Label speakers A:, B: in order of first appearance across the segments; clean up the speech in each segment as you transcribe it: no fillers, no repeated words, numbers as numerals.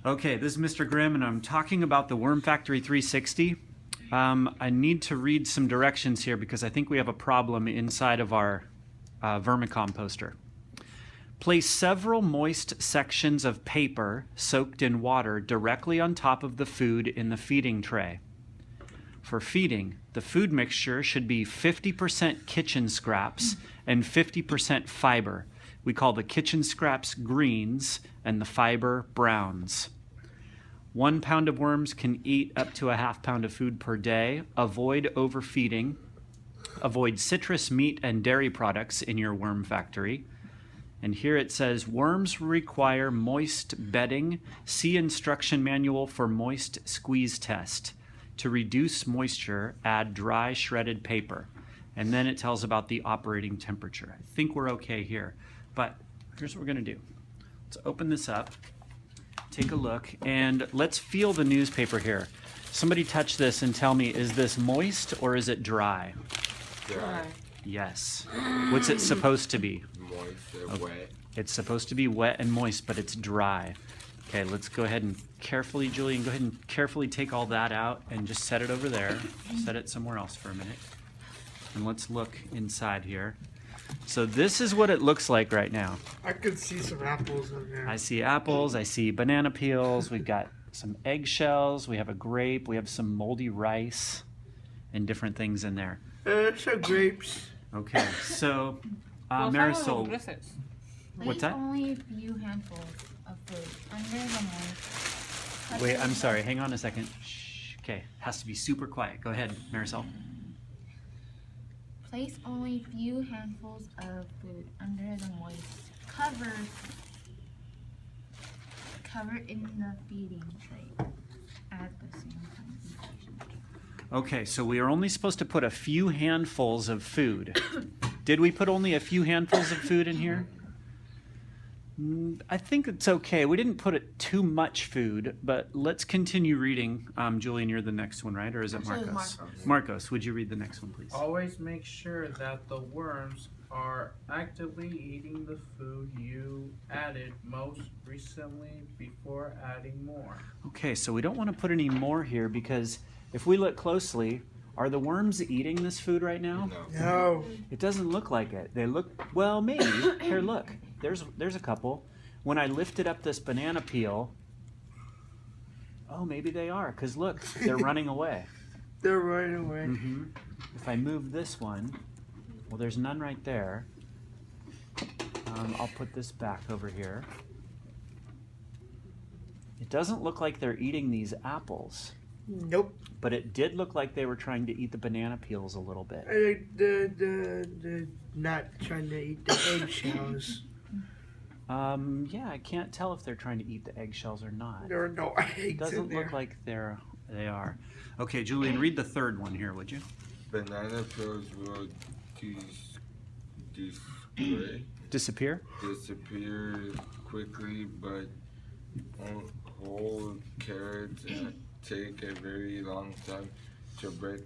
A: Okay, this is Mr. Grimm, and I'm talking about the Worm Factory 360. I need to read some directions here because I think we have a problem inside of our vermicomposter. Place several moist sections of paper soaked in water directly on top of the food in the feeding tray. For feeding, the food mixture should be 50% kitchen scraps and 50% fiber. We call the kitchen scraps greens and the fiber browns. 1 pound of worms can eat up to a ½ pound of food per day. Avoid overfeeding. Avoid citrus, meat, and dairy products in your worm factory. And here it says, worms require moist bedding. See instruction manual for moist squeeze test. To reduce moisture, add dry shredded paper. And then it tells about the operating temperature. I think we're okay here. But here's what we're going to do. Let's open this up, take a look, and let's feel the newspaper here. Somebody touch this and tell me, is this moist or is it dry?
B: Dry.
A: Yes. What's it supposed to be?
B: Moist and wet.
A: It's supposed to be wet and moist, but it's dry. Okay, let's go ahead and carefully, Julian, go ahead and carefully take all that out and just set it over there. Set it somewhere else for a minute. And let's look inside here. So this is what it looks like right now.
C: I could see some apples in there.
A: I see apples, I see banana peels, we've got some eggshells, we have a grape, we have some moldy rice, and different things in there.
C: Some grapes.
A: Okay, so Marisol, what's that?
D: Only a few handfuls of food under the moist.
A: Wait, I'm sorry, hang on a second. Shh. Okay, has to be super quiet. Go ahead, Marisol.
D: Place only a few handfuls of food under the moist. Cover in the feeding tray at the same time.
A: Okay, so we are only supposed to put a few handfuls of food. Did we put only a few handfuls of food in here? I think it's okay. We didn't put it too much food, but let's continue reading. Julian, you're the next one, right? Or is it Marcos? Marcos, would you read the next one, please?
E: Always make sure that the worms are actively eating the food you added most recently before adding more.
A: Okay, so we don't want to put any more here because if we look closely, are the worms eating this food right now?
C: No.
A: It doesn't look like it. They look, well, maybe. Here, look. There's a couple. When I lifted up this banana peel, oh, maybe they are, because look, they're running away.
C: They're running away.
A: Mm-hmm. If I move this one, well, there's none right there. I'll put this back over here. It doesn't look like they're eating these apples.
C: Nope.
A: But it did look like they were trying to eat the banana peels a little bit.
C: They're not trying to eat the eggshells.
A: Yeah, I can't tell if they're trying to eat the eggshells or not.
C: There are no eggs
A: It doesn't
C: in
A: look
C: there.
A: like they are. Okay, Julian, read the third one here, would you?
B: Banana peels will
A: Disappear?
B: disappear quickly, but whole carrots take a very long time to break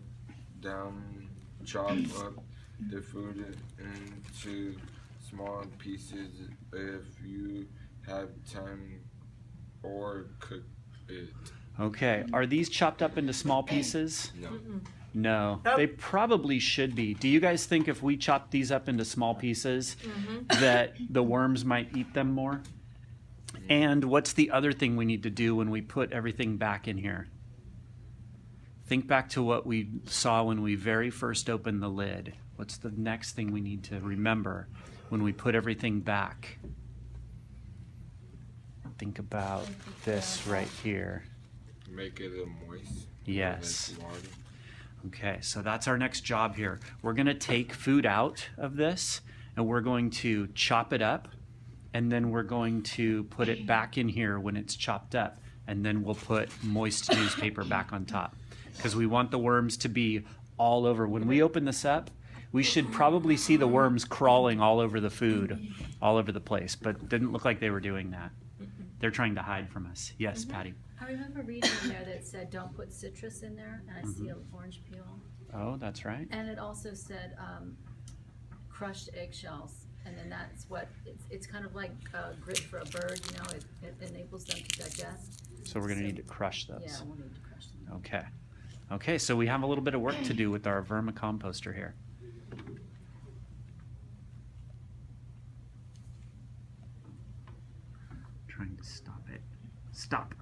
B: down. Chop up the food into small pieces if you have time, or cook it.
A: Okay, are these chopped up into small pieces?
B: No.
A: No,
C: Nope.
A: they probably should be. Do you guys think if we chop these up into small pieces that the worms might eat them more? And what's the other thing we need to do when we put everything back in here? Think back to what we saw when we very first opened the lid. What's the next thing we need to remember when we put everything back? Think about this right here.
B: Make it moist.
A: Yes.
B: Water.
A: Okay, so that's our next job here. We're going to take food out of this and we're going to chop it up, and then we're going to put it back in here when it's chopped up, and then we'll put moist newspaper back on top because we want the worms to be all over. When we open this up, we should probably see the worms crawling all over the food, all over the place, but it didn't look like they were doing that. They're trying to hide from us. Yes, Patty?
F: I remember reading in there that said don't put citrus in there, and I see an orange peel.
A: Oh, that's right.
F: And it also said crushed eggshells, and then that's what, it's kind of like grit for a bird, you know, it enables them to digest.
A: So we're gonna need to crush those.
F: Yeah, we'll need to crush them.
A: Okay. Okay, so we have a little bit of work to do with our vermicomposter here. Trying to stop it. Stop.